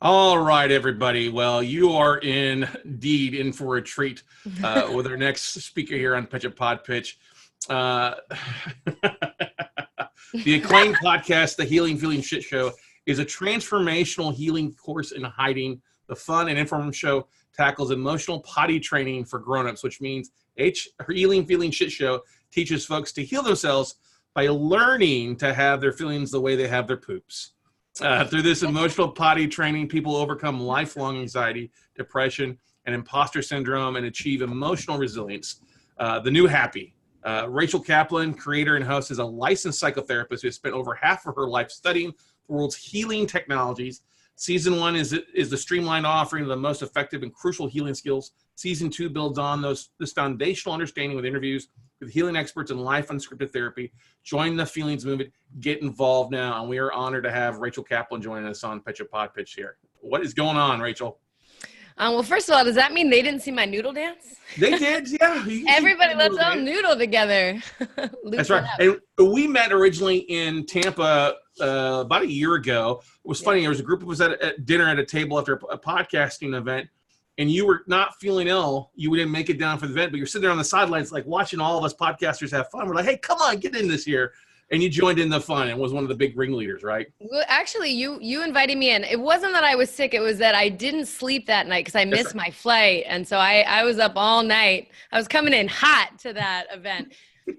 All right, everybody. Well, you are indeed in for a treat with our next speaker here on Pitch a Pod Pitch. Uh, the acclaimed podcast, The Healing Feeling Shit Show, is a transformational healing course in hiding. The fun and informative show tackles emotional potty training for grown-ups, which means Healing Feeling Shit Show teaches folks to heal themselves by learning to have their feelings the way they have their poops. Through this emotional potty training, people overcome lifelong anxiety, depression, and imposter syndrome and achieve emotional resilience. The new happy. Rachel Kaplan, creator and host, is a licensed psychotherapist who has spent over half of her life studying the world's healing technologies. Season 1 is the streamlined offering of the most effective and crucial healing skills. Season 2 builds on this foundational understanding with interviews with healing experts in life unscripted therapy. Join the feelings movement. Get involved now. And we are honored to have Rachel Kaplan joining us on Pitch a Pod Pitch here. What is going on, Rachel? Well, first of all, does that mean they didn't see my noodle dance? They did, yeah. Everybody, let's all noodle together. That's right. And we met originally in Tampa about a year ago. It was funny. There was a group of us at dinner at a table after a podcasting event, and you were not feeling ill. You didn't make it down for the event, but you're sitting there on the sidelines, like watching all of us podcasters have fun. We're like, hey, come on, get in this year. And you joined in the fun and was one of the big ringleaders, right? Well, actually, you invited me in. It wasn't that I was sick. It was that I didn't sleep that night because I missed my flight. And so I was up all night. I was coming in hot to that event.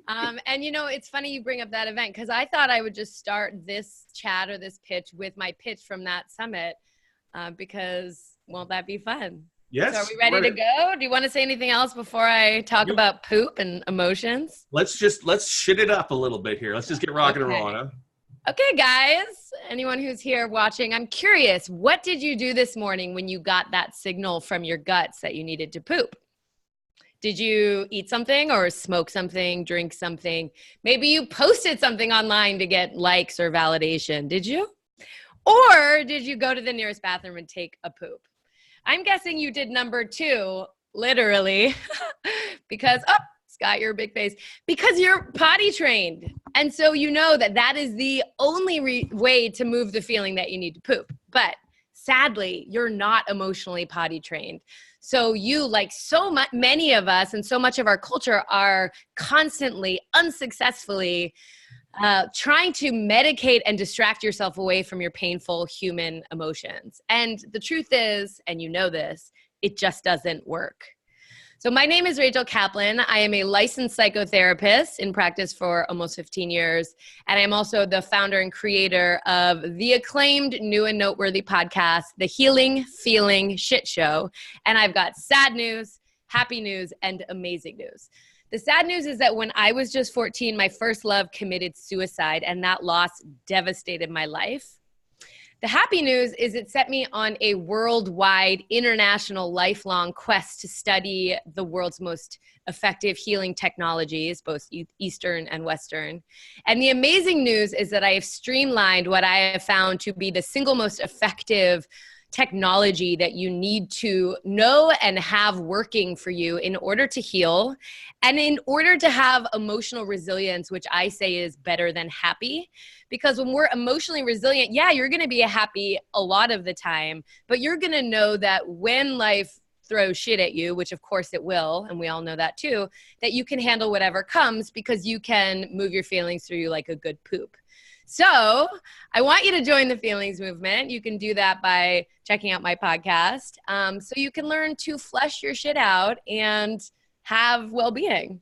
And, it's funny you bring up that event because I thought I would just start this chat or this pitch with my pitch from that summit because won't that be fun? Yes. So are we ready to go? Do you want to say anything else before I talk about poop and emotions? Let's shit it up a little bit here. Let's just get rocking and rolling. Huh? Okay, guys, anyone who's here watching, I'm curious, what did you do this morning when you got that signal from your guts that you needed to poop? Did you eat something or smoke something, drink something? Maybe you posted something online to get likes or validation. Did you? Or did you go to the nearest bathroom and take a poop? I'm guessing you did number 2, literally, because, Scott, you're a big face, because you're potty trained. And so you know that is the only way to move the feeling that you need to poop. But sadly, you're not emotionally potty trained. So you, like many of us and so much of our culture, are constantly, unsuccessfully trying to medicate and distract yourself away from your painful human emotions. And the truth is, and you know this, it just doesn't work. So my name is Rachel Kaplan. I am a licensed psychotherapist in practice for almost 15 years. And I'm also the founder and creator of the acclaimed new and noteworthy podcast, The Healing Feeling Shit Show. And I've got sad news, happy news, and amazing news. The sad news is that when I was just 14, my first love committed suicide, and that loss devastated my life. The happy news is it set me on a worldwide, international, lifelong quest to study the world's most effective healing technologies, both Eastern and Western. And the amazing news is that I have streamlined what I have found to be the single most effective technology that you need to know and have working for you in order to heal and in order to have emotional resilience, which I say is better than happy. Because when we're emotionally resilient, you're going to be happy a lot of the time, but you're going to know that when life throws shit at you, which of course it will, and we all know that too, that you can handle whatever comes because you can move your feelings through you like a good poop. So I want you to join the feelings movement. You can do that by checking out my podcast. So you can learn to flush your shit out and have well-being.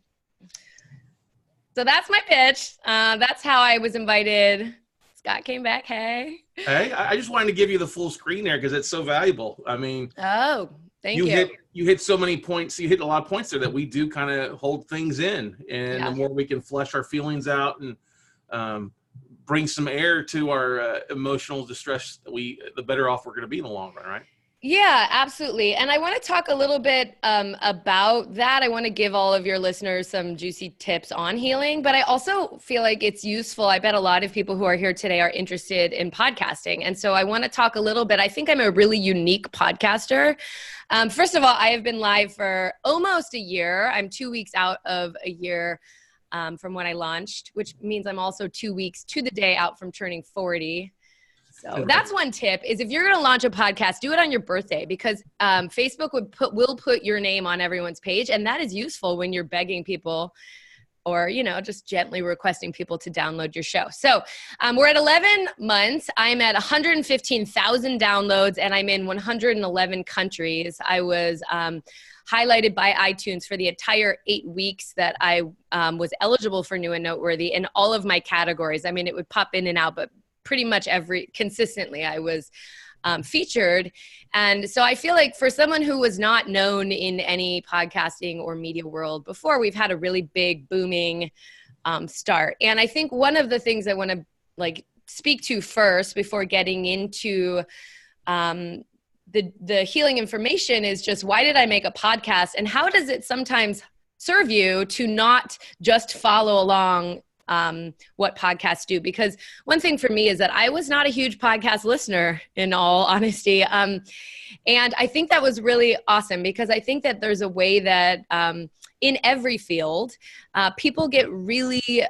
So that's my pitch. That's how I was invited. Scott came back. Hey, I just wanted to give you the full screen there because it's so valuable. I mean, thank you. You hit so many points. You hit a lot of points there that we do kind of hold things in. And the more we can flush our feelings out and bring some air to our emotional distress, the better off we're going to be in the long run, right? Yeah, absolutely. And I want to talk a little bit about that. I want to give all of your listeners some juicy tips on healing, but I also feel like it's useful. I bet a lot of people who are here today are interested in podcasting. And so I want to talk a little bit. I think I'm a really unique podcaster. First of all, I have been live for almost a year. I'm 2 weeks out of a year from when I launched, which means I'm also 2 weeks to the day out from turning 40. So that's one tip is if you're going to launch a podcast, do it on your birthday because Facebook will put your name on everyone's page. And that is useful when you're begging people or, just gently requesting people to download your show. So we're at 11 months. I'm at 115,000 downloads and I'm in 111 countries. I was highlighted by iTunes for the entire 8 weeks that I was eligible for New and Noteworthy in all of my categories. I mean, it would pop in and out, but pretty much consistently I was featured. And so I feel like for someone who was not known in any podcasting or media world before, we've had a really big booming start. And I think one of the things I want to speak to first before getting into the healing information is just why did I make a podcast and how does it sometimes serve you to not just follow along what podcasts do? Because one thing for me is that I was not a huge podcast listener in all honesty. And I think that was really awesome because I think that there's a way that in every field, people get really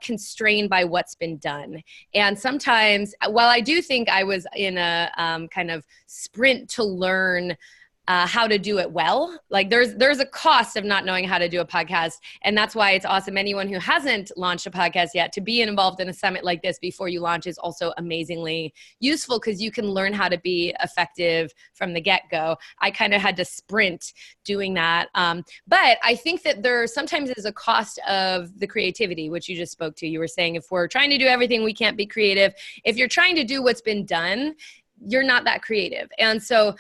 constrained by what's been done. And sometimes, while I do think I was in a kind of sprint to learn how to do it well. Like there's a cost of not knowing how to do a podcast. And that's why it's awesome. Anyone who hasn't launched a podcast yet, to be involved in a summit like this before you launch is also amazingly useful because you can learn how to be effective from the get-go. I kind of had to sprint doing that. But I think that there sometimes is a cost of the creativity, which you just spoke to. You were saying if we're trying to do everything, we can't be creative. If you're trying to do what's been done, you're not that creative. And so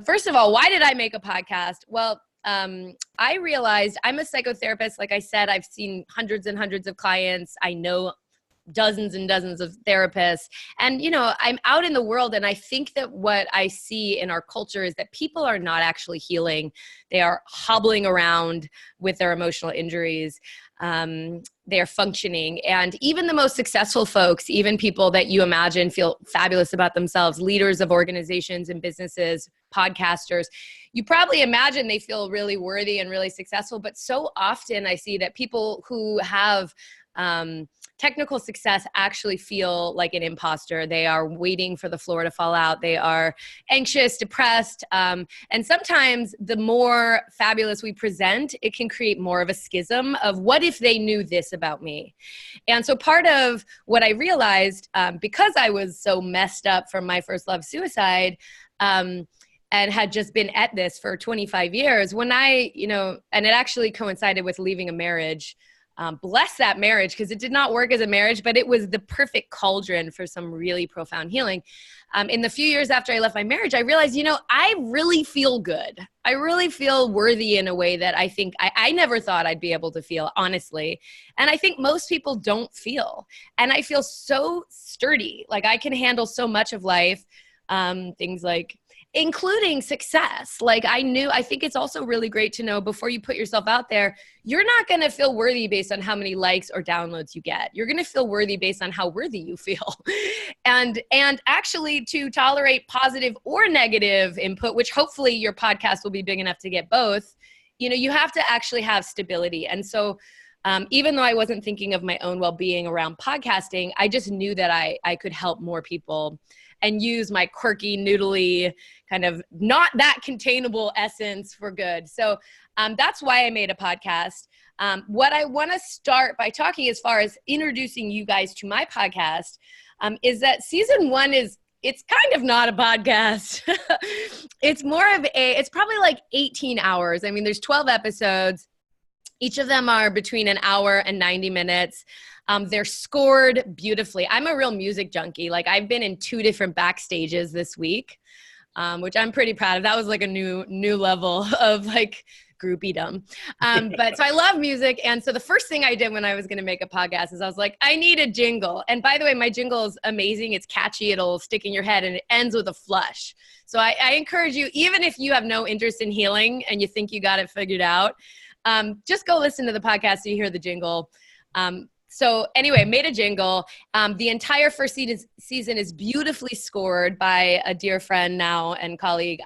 first of all, why did I make a podcast? Well, I realized I'm a psychotherapist. Like I said, I've seen hundreds and hundreds of clients. I know dozens and dozens of therapists. And, I'm out in the world. And I think that what I see in our culture is that people are not actually healing. They are hobbling around with their emotional injuries. They're functioning. And even the most successful folks, even people that you imagine feel fabulous about themselves, leaders of organizations and businesses, podcasters, you probably imagine they feel really worthy and really successful. But so often I see that people who have technical success actually feel like an imposter. They are waiting for the floor to fall out. They are anxious, depressed. And sometimes the more fabulous we present, it can create more of a schism of what if they knew this about me? And so part of what I realized, because I was so messed up from my first love suicide, and had just been at this for 25 years, when I, and it actually coincided with leaving a marriage. Bless that marriage because it did not work as a marriage, but it was the perfect cauldron for some really profound healing. In the few years after I left my marriage, I realized, I really feel good. I really feel worthy in a way that I think I never thought I'd be able to feel, honestly. And I think most people don't feel. And I feel so sturdy. Like I can handle so much of life, things like including success. Like I think it's also really great to know before you put yourself out there, you're not going to feel worthy based on how many likes or downloads you get. You're going to feel worthy based on how worthy you feel. And actually to tolerate positive or negative input, which hopefully your podcast will be big enough to get both, you have to actually have stability. And so even though I wasn't thinking of my own well-being around podcasting, I just knew that I could help more people and use my quirky, noodly, kind of not that containable essence for good. So that's why I made a podcast. What I want to start by talking as far as introducing you guys to my podcast is that season 1 it's kind of not a podcast. It's it's probably like 18 hours. I mean, there's 12 episodes. Each of them are between an hour and 90 minutes. They're scored beautifully. I'm a real music junkie. Like I've been in 2 different backstages this week, which I'm pretty proud of. That was like a new level of like groupiedom. But so I love music. And so the first thing I did when I was going to make a podcast is I was like, I need a jingle. And by the way, my jingle is amazing. It's catchy. It'll stick in your head and it ends with a flush. So I encourage you, even if you have no interest in healing and you think you got it figured out, just go listen to the podcast so you hear the jingle. So anyway, made a jingle. The entire first season is beautifully scored by a dear friend now and colleague,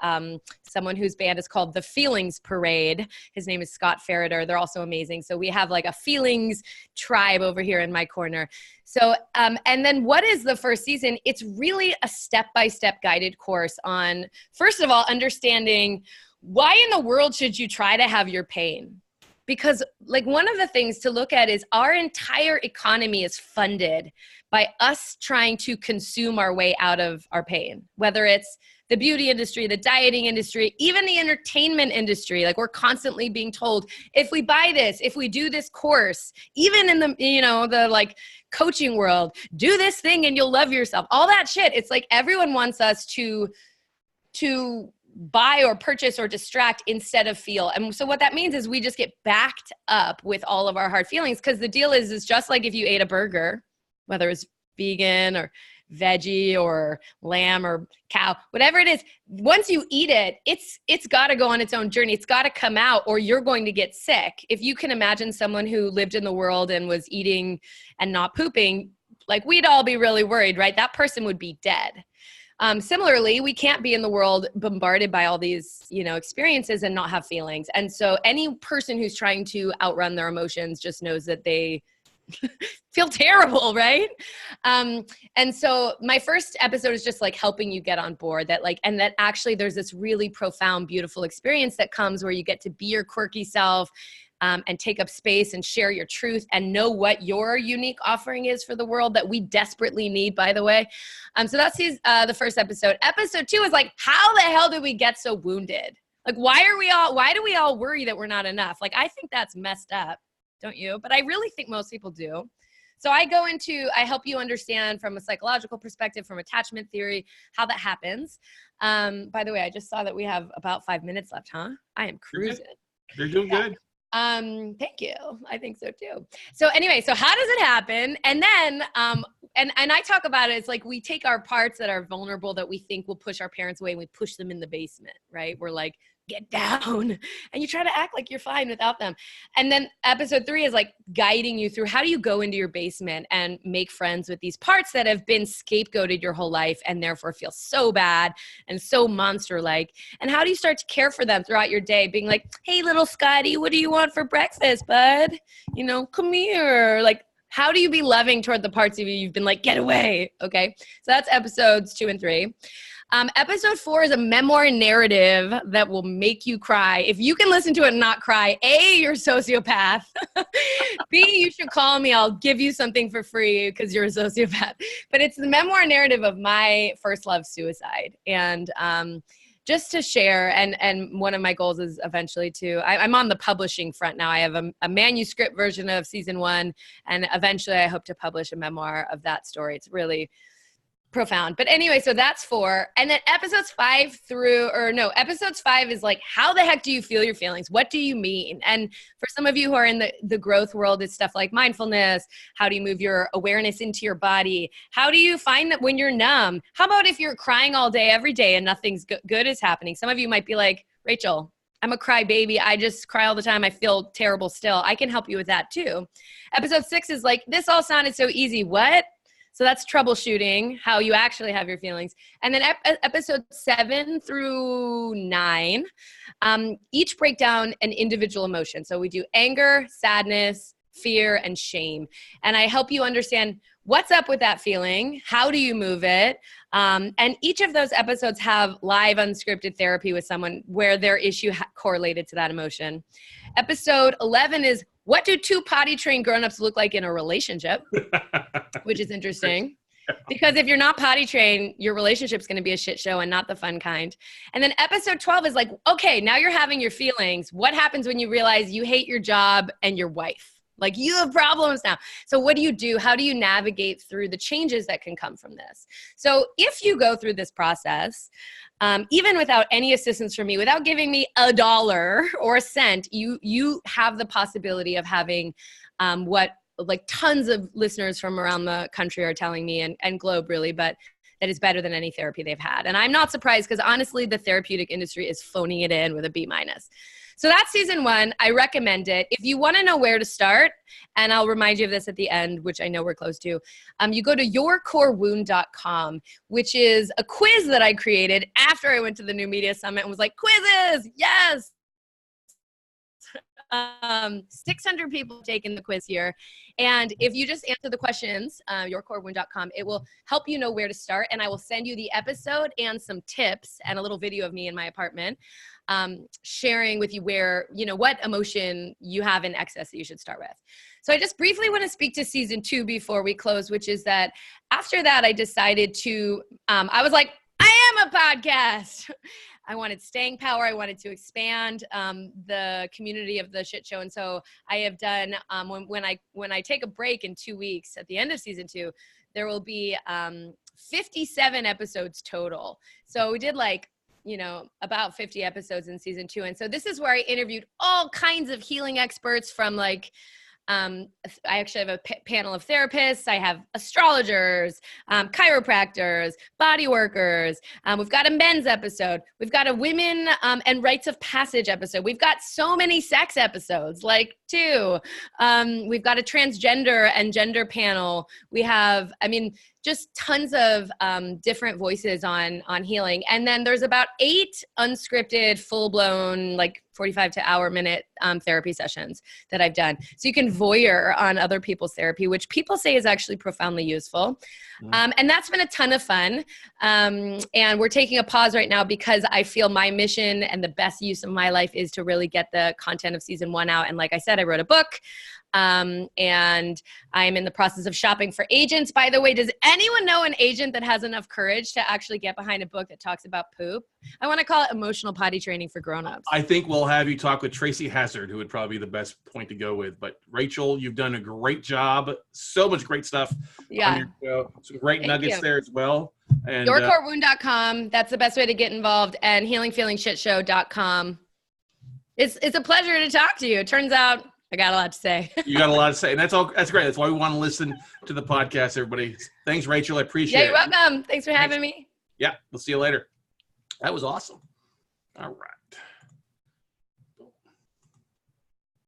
someone whose band is called The Feelings Parade. His name is Scott Farrader. They're also amazing. So we have like a feelings tribe over here in my corner. So, and then what is the first season? It's really a step-by-step guided course on, first of all, understanding why in the world should you try to have your pain? Because like one of the things to look at is our entire economy is funded by us trying to consume our way out of our pain, whether it's the beauty industry, the dieting industry, even the entertainment industry. Like we're constantly being told, if we buy this, if we do this course, even in the, the like coaching world, do this thing and you'll love yourself, all that shit. It's like everyone wants us to buy or purchase or distract instead of feel. And so what that means is we just get backed up with all of our hard feelings, because the deal is just like if you ate a burger, whether it's vegan or veggie or lamb or cow, whatever it is, once you eat it, it's got to go on its own journey. It's got to come out or you're going to get sick. If you can imagine someone who lived in the world and was eating and not pooping, like we'd all be really worried, right? That person would be dead. Similarly, we can't be in the world bombarded by all these, experiences and not have feelings. And so any person who's trying to outrun their emotions just knows that they feel terrible, right? And so my first episode is just like helping you get on board that and that actually there's this really profound, beautiful experience that comes where you get to be your quirky self, and take up space and share your truth and know what your unique offering is for the world that we desperately need, by the way. So that's the first episode. Episode 2 is like, how the hell did we get so wounded? Like, why do we all worry that we're not enough? Like, I think that's messed up, don't you? But I really think most people do. So I help you understand from a psychological perspective, from attachment theory, how that happens. By the way, I just saw that we have about 5 minutes left, huh? I am cruising. You're doing good. Thank you. I think so too. So anyway, so how does it happen? And then, and I talk about it, it's like we take our parts that are vulnerable that we think will push our parents away and we push them in the basement, right? We're like, get down. And you try to act like you're fine without them. And then episode 3 is like guiding you through how do you go into your basement and make friends with these parts that have been scapegoated your whole life and therefore feel so bad and so monster-like. And how do you start to care for them throughout your day, being like, hey, little Scotty, what do you want for breakfast, bud? Come here. Like, how do you be loving toward the parts of you you've been like, get away? Okay. So that's episodes 2 and 3. Episode 4 is a memoir narrative that will make you cry. If you can listen to it and not cry, A, you're a sociopath. B, you should call me. I'll give you something for free because you're a sociopath. But it's the memoir narrative of my first love, suicide. And just to share, and one of my goals is eventually I'm on the publishing front now. I have a manuscript version of season 1, and eventually I hope to publish a memoir of that story. It's really profound. But anyway, so that's 4. And then episodes 5 is like, how the heck do you feel your feelings? What do you mean? And for some of you who are in the growth world, it's stuff like mindfulness. How do you move your awareness into your body? How do you find that when you're numb? How about if you're crying all day, every day, and nothing's good is happening? Some of you might be like, Rachel, I'm a cry baby. I just cry all the time. I feel terrible still. I can help you with that too. Episode 6 is like, this all sounded so easy. What? So that's troubleshooting, how you actually have your feelings. And then episode 7 through 9, each break down an individual emotion. So we do anger, sadness, fear, and shame. And I help you understand what's up with that feeling, how do you move it? And each of those episodes have live unscripted therapy with someone where their issue correlated to that emotion. Episode 11 is, what do 2 potty trained grownups look like in a relationship? Which is interesting. Because if you're not potty trained, your relationship's going to be a shit show and not the fun kind. And then episode 12 is like, okay, now you're having your feelings. What happens when you realize you hate your job and your wife? Like, you have problems now. So what do you do? How do you navigate through the changes that can come from this? So if you go through this process, even without any assistance from me, without giving me $1 or a cent, you have the possibility of having what like tons of listeners from around the country are telling me, and globe really, but that is better than any therapy they've had. And I'm not surprised, because honestly, the therapeutic industry is phoning it in with a B-. So that's season 1. I recommend it. If you want to know where to start, and I'll remind you of this at the end, which I know we're close to, you go to yourcorewound.com, which is a quiz that I created after I went to the New Media Summit and was like, quizzes, yes. 600 people have taken the quiz here. And if you just answer the questions, yourcorewound.com, it will help you know where to start. And I will send you the episode and some tips and a little video of me in my apartment, sharing with you where, what emotion you have in excess that you should start with. So I just briefly want to speak to season 2 before we close, which is that after that, I decided to, I was like, I am a podcast. I wanted staying power. I wanted to expand the community of the shit show. And so I have done, when I take a break in 2 weeks at the end of season 2, there will be 57 episodes total. So we did about 50 episodes in season 2. And so this is where I interviewed all kinds of healing experts from I actually have a panel of therapists. I have astrologers, chiropractors, body workers. We've got a men's episode. We've got a women and rites of passage episode. We've got so many sex episodes, 2. We've got a transgender and gender panel. We have, just tons of different voices on healing. And then there's about 8 unscripted, full-blown, 45 to hour minute therapy sessions that I've done. So you can voyeur on other people's therapy, which people say is actually profoundly useful. And that's been a ton of fun. And we're taking a pause right now because I feel my mission and the best use of my life is to really get the content of season 1 out. And like I said, I wrote a book. And I'm in the process of shopping for agents. By the way, does anyone know an agent that has enough courage to actually get behind a book that talks about poop? I want to call it emotional potty training for grownups. I think we'll have you talk with Tracy Hazard, who would probably be the best point to go with. But Rachel, you've done a great job. So much great stuff on your show. Some great nuggets there as well. And yourcorewound.com. That's the best way to get involved. And healingfeelingshitshow.com. It's a pleasure to talk to you. It turns out I got a lot to say. You got a lot to say. And that's great. That's why we want to listen to the podcast, everybody. Thanks, Rachel. I appreciate it. Yeah, you're welcome. Thanks for having me. Yeah, we'll see you later. That was awesome. All right.